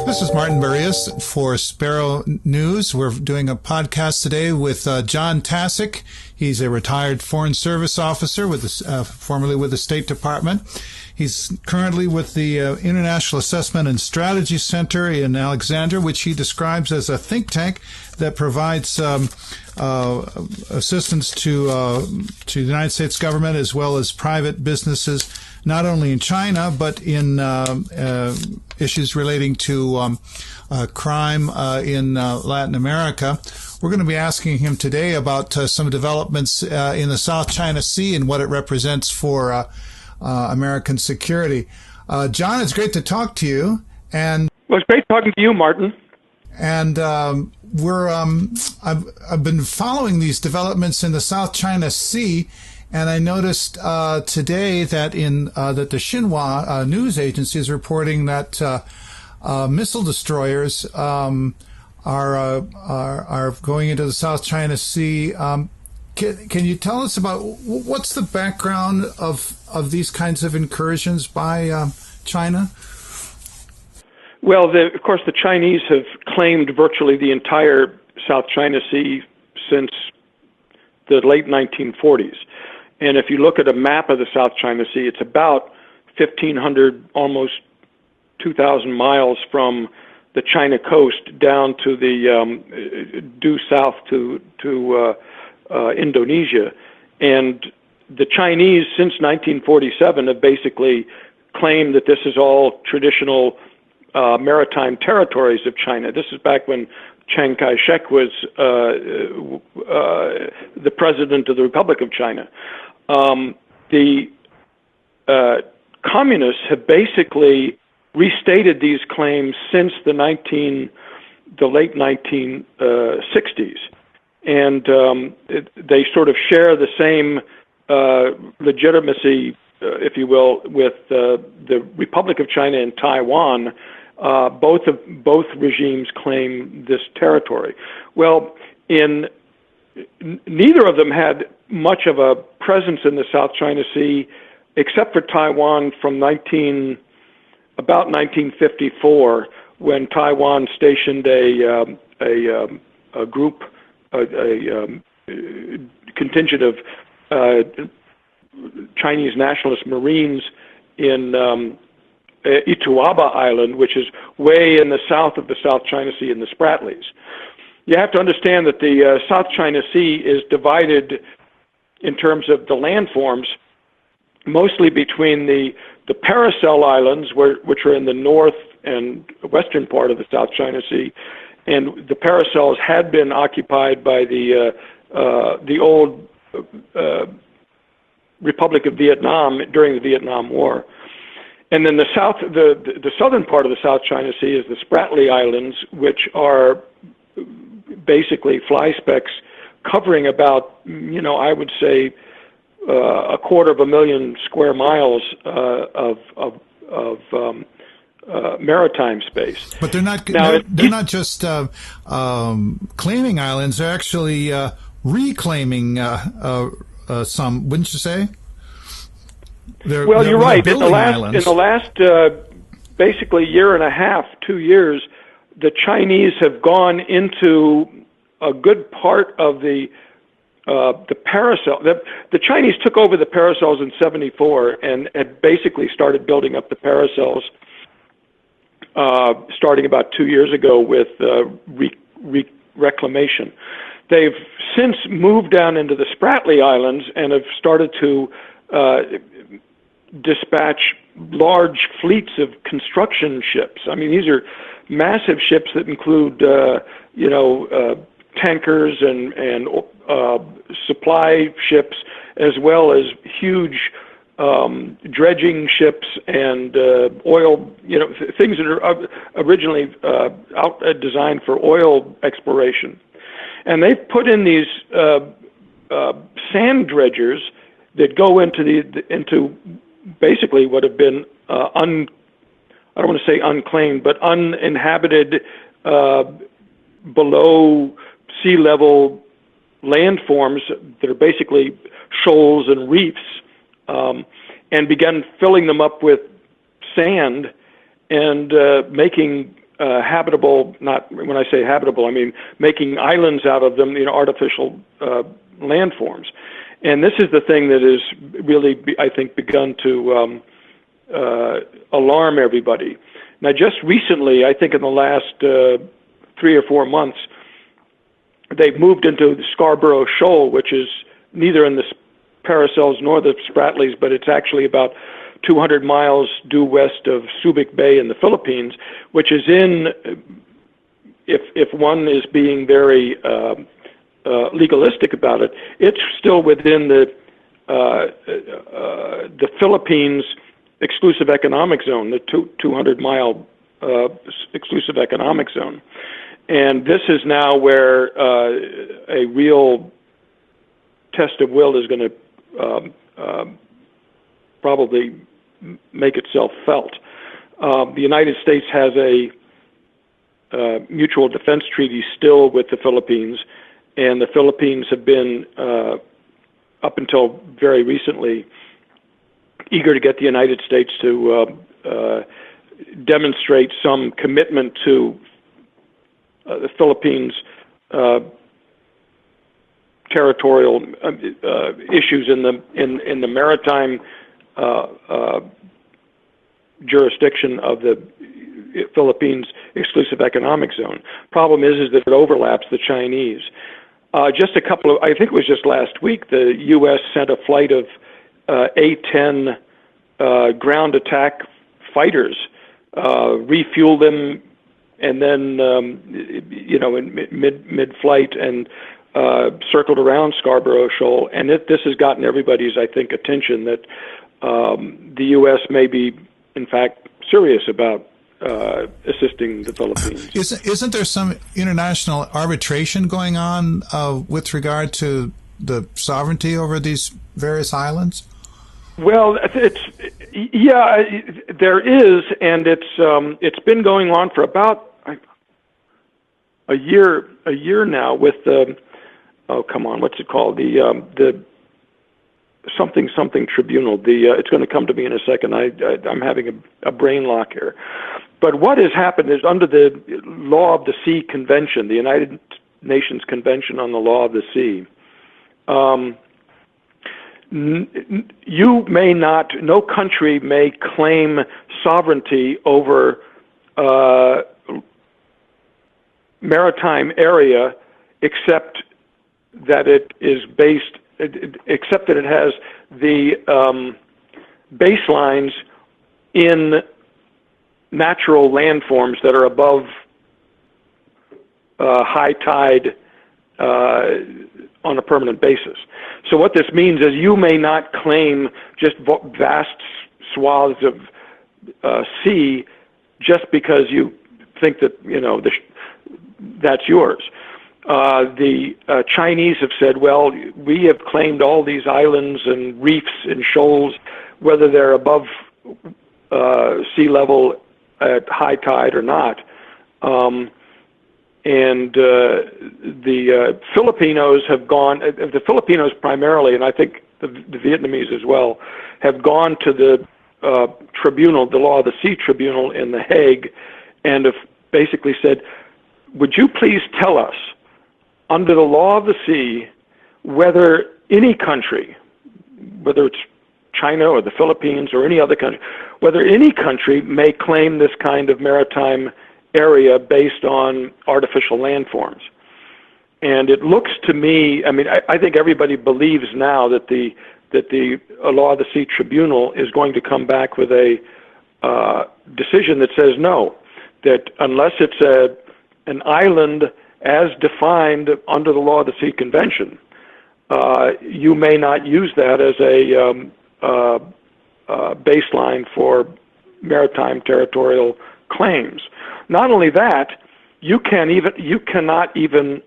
This is Martin Barrios for Spero News. We're doing a podcast today with John Tkacik. He's a retired Foreign Service officer formerly with the State Department. He's currently with the International Assessment and Strategy Center in Alexandria, which he describes as a think tank that provides assistance to the United States government as well as private businesses, not only in China but in issues relating to crime in Latin America. We're going to be asking him today about some developments in the South China Sea and what it represents for American security. John, it's great to talk to you. And well, it's great talking to you, Martin. And I've been following these developments in the South China Sea, and I noticed today that that the Xinhua news agency is reporting that missile destroyers are going into the South China Sea. Can you tell us about what's the background of these kinds of incursions by China? Well, of course, the Chinese have claimed virtually the entire South China Sea since the late 1940s. And if you look at a map of the South China Sea, it's about 1,500, almost 2,000 miles from the China coast down to the due south to Indonesia. And the Chinese, since 1947, have basically claimed that this is all traditional maritime territories of China. This is back when Chiang Kai-shek was the president of the Republic of China. The communists have basically restated these claims since the late 1960s. And they sort of share the same legitimacy, if you will, with the Republic of China and Taiwan. Both regimes claim this territory. Well, neither of them had much of a presence in the South China Sea, except for Taiwan from about 1954, when Taiwan stationed a group, a contingent of Chinese nationalist Marines in Ituaba Island, which is way in the south of the South China Sea in the Spratlys. You have to understand that the South China Sea is divided in terms of the landforms mostly between the Paracel Islands, which are in the north and western part of the South China Sea, and the Paracels had been occupied by the old Republic of Vietnam during the Vietnam War. And then the southern part of the South China Sea is the Spratly Islands, which are basically fly specks covering about, I would say, 250,000 square miles of maritime space. But they're not. They're not just claiming islands; they're actually reclaiming some. Wouldn't you say? Well, you're right. In the last basically year and a half, 2 years, the Chinese have gone into a good part of the Paracel. The Chinese took over the Paracels in '74 and had basically started building up the Paracels starting about 2 years ago with reclamation. They've since moved down into the Spratly Islands and have started to dispatch large fleets of construction ships. I mean, these are massive ships that include, tankers and supply ships, as well as huge dredging ships and oil, things that are originally designed for oil exploration. And they've put in these sand dredgers that go into basically what have been I don't want to say unclaimed, but uninhabited below sea level landforms that are basically shoals and reefs, and began filling them up with sand and making habitable. Not when I say habitable, I mean making islands out of them, artificial landforms. And this is the thing that has really, I think, begun to alarm everybody. Now, just recently, I think in the last 3 or 4 months, they've moved into the Scarborough Shoal, which is neither in the Paracels nor the Spratlys, but it's actually about 200 miles due west of Subic Bay in the Philippines, which is in, if one is being very legalistic about it, it's still within the Philippines exclusive economic zone, the 200-mile exclusive economic zone. And this is now where a real test of will is going to probably make itself felt. The United States has a mutual defense treaty still with the Philippines, and the Philippines have been, up until very recently, eager to get the United States to demonstrate some commitment to the Philippines' territorial issues in the maritime jurisdiction of the Philippines exclusive economic zone. Problem is that it overlaps the Chinese. Just a couple of, I think it was just last week, the U.S. sent a flight of A-10 ground attack fighters, refueled them, and then, in mid-flight and circled around Scarborough Shoal. And this has gotten everybody's, I think, attention that the U.S. may be, in fact, serious about assisting the Philippines. Isn't there some international arbitration going on with regard to the sovereignty over these various islands? Well, there is, and it's been going on for about a year now with the what's it called, the something tribunal. It's going to come to me in a second. I'm having a brain lock here. But what has happened is under the Law of the Sea Convention, the United Nations Convention on the Law of the Sea, no country may claim sovereignty over maritime area except that it has the baselines in natural landforms that are above high tide on a permanent basis. So what this means is you may not claim just vast swaths of sea just because you think that that's yours. The Chinese have said, well, we have claimed all these islands and reefs and shoals, whether they're above sea level at high tide or not. And the Filipinos have gone, the Filipinos primarily, and I think the Vietnamese as well, have gone to the tribunal, the Law of the Sea Tribunal in The Hague, and have basically said, would you please tell us, under the law of the sea, whether any country, whether it's China or the Philippines or any other country, whether any country may claim this kind of maritime area based on artificial landforms. And it looks to me, I think everybody believes now that the Law of the Sea Tribunal is going to come back with a decision that says no, that unless it's an island as defined under the Law of the Sea Convention, you may not use that as a baseline for maritime territorial claims. Not only that, you cannot even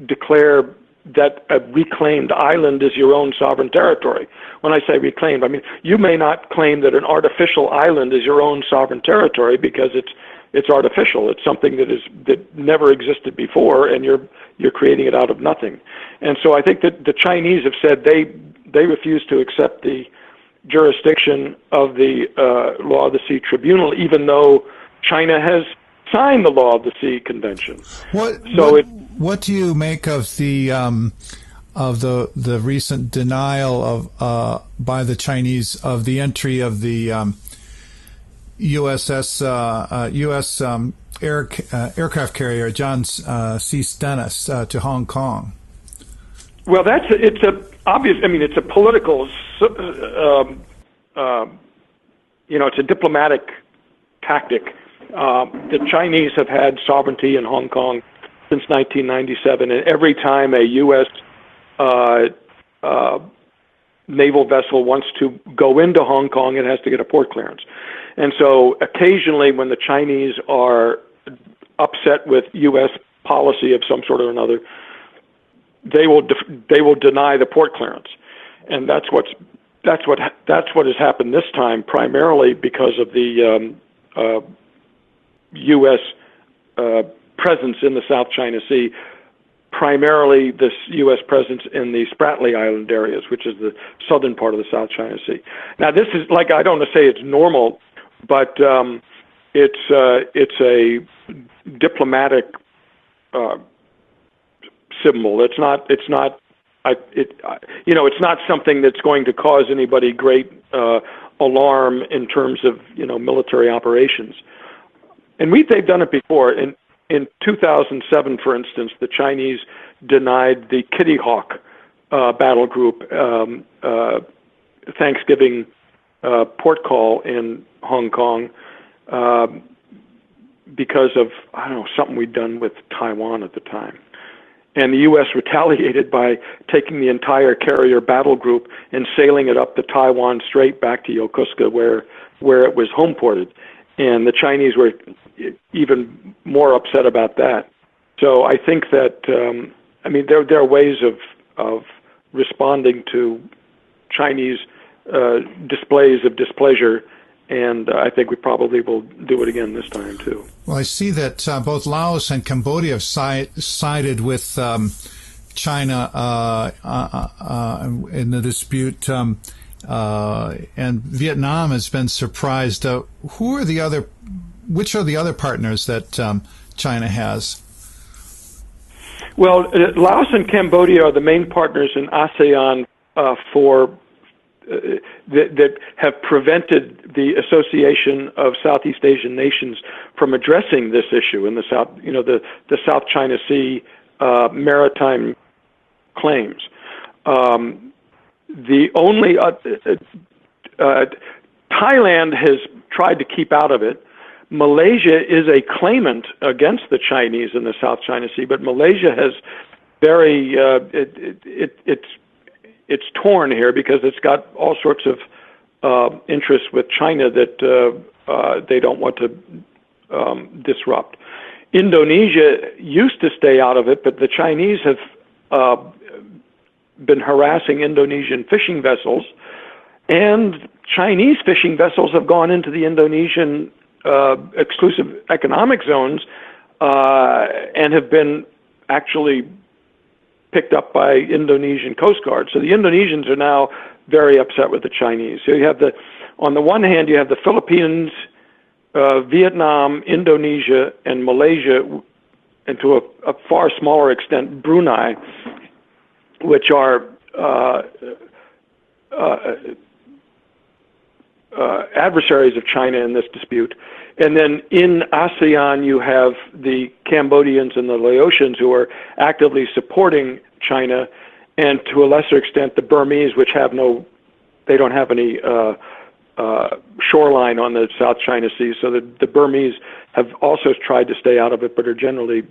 declare that a reclaimed island is your own sovereign territory. When I say reclaimed, I mean you may not claim that an artificial island is your own sovereign territory because it's artificial. It's something that never existed before, and you're creating it out of nothing. And so I think that the Chinese have said they refuse to accept the jurisdiction of the Law of the Sea Tribunal, even though China has signed the Law of the Sea Convention. What do you make of the recent denial of by the Chinese of the entry of the U.S. aircraft carrier John C. Stennis to Hong Kong? Well, it's a political, it's a diplomatic tactic. The Chinese have had sovereignty in Hong Kong since 1997, and every time a U.S. Naval vessel wants to go into Hong Kong, it has to get a port clearance. And so occasionally when the Chinese are upset with U.S. policy of some sort or another, they will deny the port clearance. And that's what has happened this time, primarily because of the U.S. Presence in the South China Sea, primarily this U.S. presence in the Spratly Island areas, which is the southern part of the South China Sea. Now, this is I don't want to say it's normal, but it's a diplomatic symbol. It's not something that's going to cause anybody great alarm in terms of military operations. And they've done it before. In 2007, for instance, the Chinese denied the Kitty Hawk battle group Thanksgiving port call in Hong Kong because of, something we'd done with Taiwan at the time. And the U.S. retaliated by taking the entire carrier battle group and sailing it up the Taiwan Strait back to Yokosuka, where it was home ported. And the Chinese were even more upset about that. So I think that there are ways of responding to Chinese displays of displeasure, and I think we probably will do it again this time too. Well, I see that both Laos and Cambodia have sided with China in the dispute, and Vietnam has been surprised. Which are the other partners that China has? Well, Laos and Cambodia are the main partners in ASEAN that have prevented the Association of Southeast Asian Nations from addressing this issue in the South, the South China Sea maritime claims. The only Thailand has tried to keep out of it. Malaysia is a claimant against the Chinese in the South China Sea, but Malaysia has it's torn here because it's got all sorts of interests with China that they don't want to disrupt. Indonesia used to stay out of it, but the Chinese have been harassing Indonesian fishing vessels, and Chinese fishing vessels have gone into the Indonesian exclusive economic zones and have been actually picked up by Indonesian Coast Guard. So the Indonesians are now very upset with the Chinese. So you have on the one hand, you have the Philippines, Vietnam, Indonesia, and Malaysia, and to a far smaller extent, Brunei, which are adversaries of China in this dispute. And then in ASEAN, you have the Cambodians and the Laotians who are actively supporting China, and to a lesser extent, the Burmese, which they don't have any shoreline on the South China Sea. So the Burmese have also tried to stay out of it, but are generally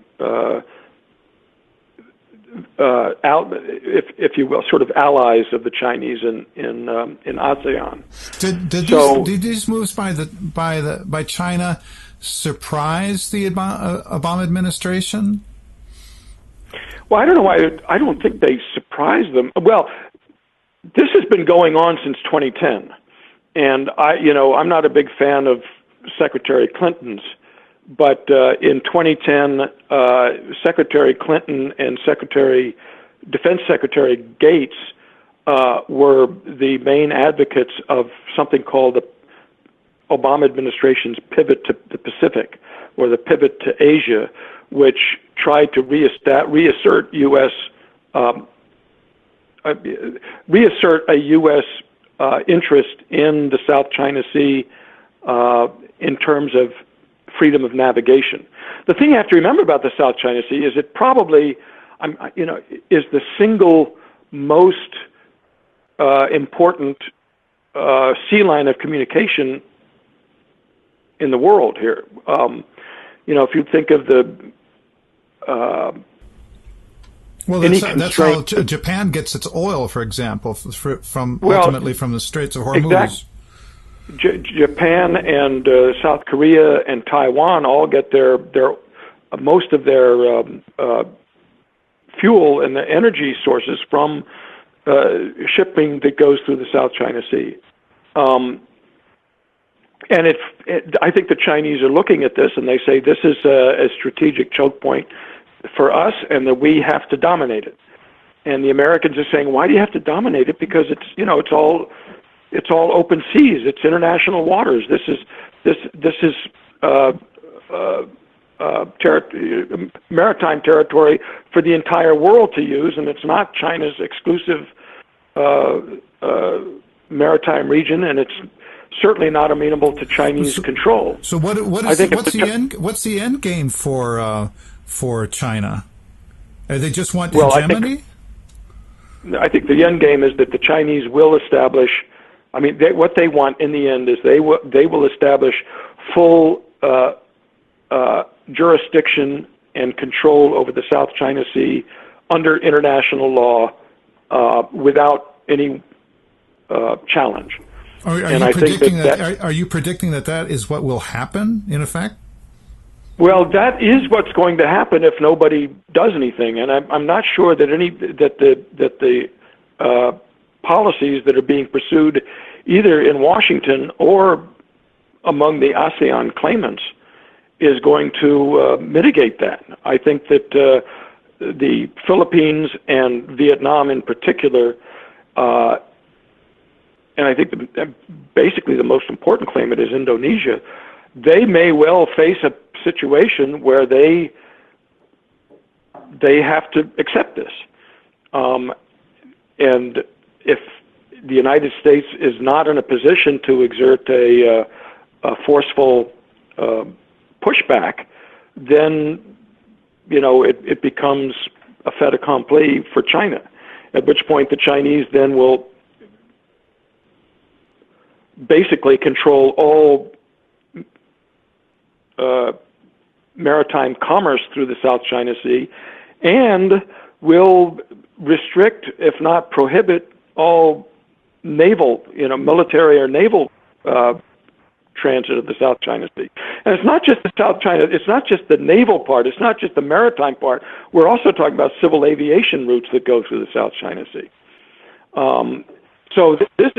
out, if you will, sort of allies of the Chinese in ASEAN. Did these moves by China surprise the Obama administration? Well, I don't know why. I don't think they surprised them. Well, this has been going on since 2010, and I'm not a big fan of Secretary Clinton's. But in 2010, Secretary Clinton and Defense Secretary Gates were the main advocates of something called Obama administration's pivot to the Pacific, or the pivot to Asia, which tried to reassert a U.S. Interest in the South China Sea in terms of freedom of navigation. The thing you have to remember about the South China Sea is it probably, is the single most important sea line of communication in the world here. If you think of the that's how Japan gets its oil, for example, ultimately from the Straits of Hormuz. Japan and South Korea and Taiwan all get their most of their fuel and the energy sources from shipping that goes through the South China Sea. And I think the Chinese are looking at this and they say this is a strategic choke point for us, and that we have to dominate it. And the Americans are saying, why do you have to dominate it? Because it's all open seas. It's international waters. This is maritime territory for the entire world to use, and it's not China's exclusive maritime region, and it's certainly not amenable to Chinese control. So what's the end game for China? They just want hegemony? I think the end game is that the Chinese will establish. What they want in the end is they will establish full jurisdiction and control over the South China Sea under international law without any challenge. Are you predicting that is what will happen in effect? Well, that is what's going to happen if nobody does anything, and I'm not sure that the policies that are being pursued either in Washington or among the ASEAN claimants is going to mitigate that. I think that the Philippines and Vietnam in particular, and I think basically the most important claimant is Indonesia, they may well face a situation where they have to accept this. And if the United States is not in a position to exert a forceful pushback, then it becomes a fait accompli for China. At which point the Chinese then will basically control all maritime commerce through the South China Sea, and will restrict, if not prohibit, all naval, military or naval transit of the South China Sea. And it's not just the South China, it's not just the naval part, it's not just the maritime part. We're also talking about civil aviation routes that go through the South China Sea. So this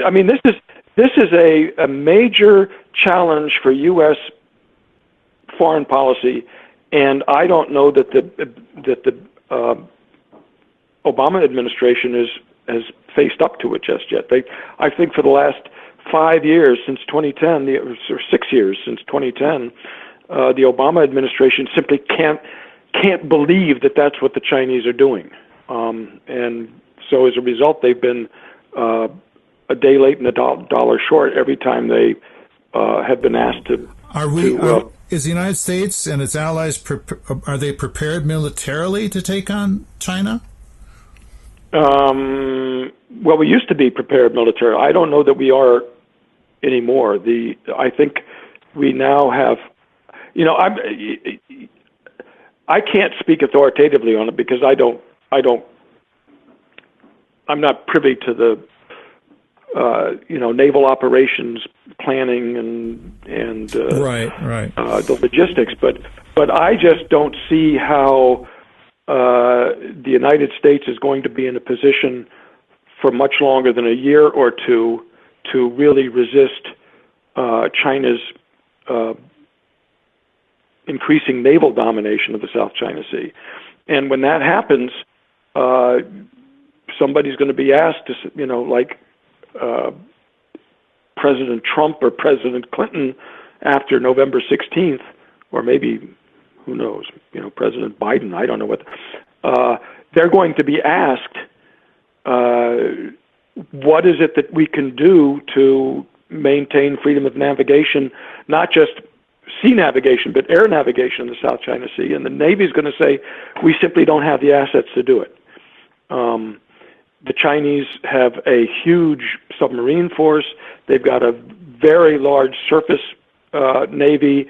is a major challenge for U.S. foreign policy, and I don't know that the Obama administration has faced up to it just yet. I think for the last 5 years since 2010, or 6 years since 2010, the Obama administration simply can't believe that that's what the Chinese are doing, and so as a result, they've been a day late and a dollar short every time they have been asked to. Is the United States and its allies are they prepared militarily to take on China? Well, we used to be prepared militarily. I don't know that we are anymore. I think we now have. I can't speak authoritatively on it because I'm not privy to the naval operations planning and the logistics, but I just don't see how the United States is going to be in a position for much longer than a year or two to really resist China's increasing naval domination of the South China Sea. And when that happens, somebody's going to be asked to, President Trump or President Clinton after November 16th, or maybe, who knows, President Biden, I don't know what, they're going to be asked, what is it that we can do to maintain freedom of navigation, not just sea navigation, but air navigation in the South China Sea? And the Navy's going to say, we simply don't have the assets to do it. The Chinese have a huge submarine force. They've got a very large surface Navy.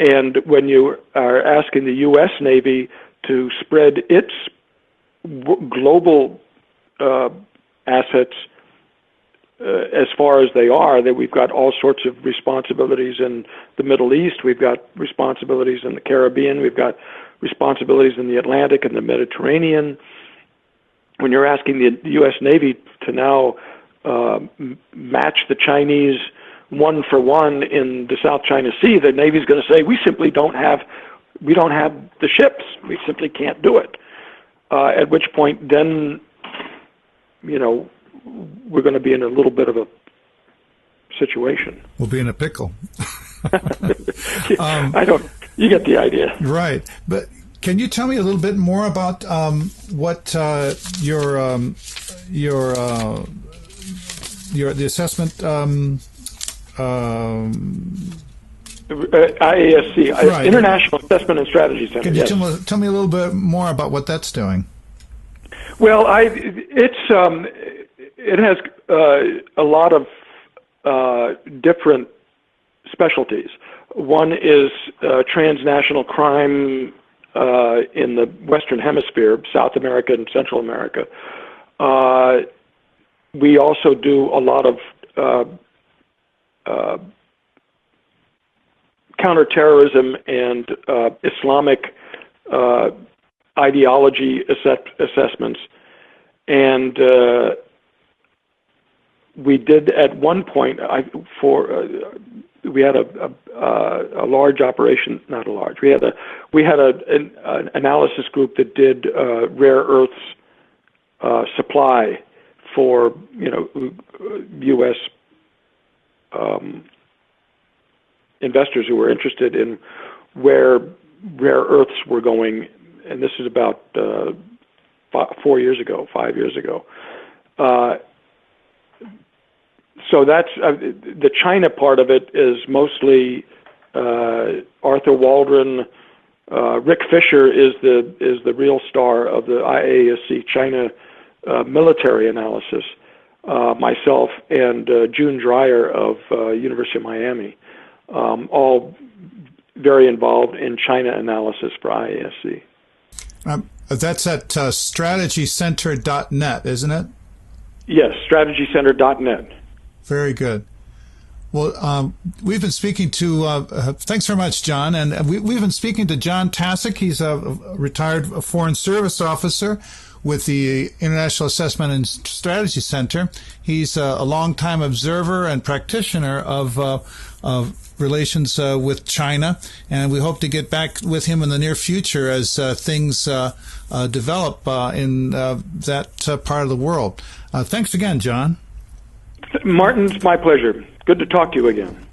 And when you are asking the U.S. Navy to spread its global assets as far as they are, that we've got all sorts of responsibilities in the Middle East, we've got responsibilities in the Caribbean, we've got responsibilities in the Atlantic and the Mediterranean. When you're asking the U.S. Navy to now match the Chinese one for one in the South China Sea, the Navy's going to say, we don't have the ships. We simply can't do it. At which point, then, we're going to be in a little bit of a situation. We'll be in a pickle. You get the idea. Right. But can you tell me a little bit more about what the assessment IASC, right. International Assessment and Strategy Center. Can you tell me a little bit more about what that's doing? Well, it has a lot of different specialties. One is transnational crime in the Western Hemisphere, South America and Central America. We also do a lot of counterterrorism and Islamic ideology assessments. And we did at one point, we had a large operation, not a large, we had an analysis group that did rare earths supply for, U.S. Investors who were interested in where rare earths were going, and this is about 5 years ago. So that's the China part of it is mostly Arthur Waldron. Rick Fisher is the real star of the IASC China military analysis. Myself and June Dreyer of University of Miami, all very involved in China analysis for IASC. That's at strategycenter.net, isn't it? Yes, strategycenter.net. Very good. Well, we've been speaking to, thanks very much, John. And we've been speaking to John Tkacik. He's a retired Foreign Service officer with the International Assessment and Strategy Center. He's a longtime observer and practitioner of relations with China, and we hope to get back with him in the near future as things develop in that part of the world. Thanks again, John. Martin, it's my pleasure. Good to talk to you again.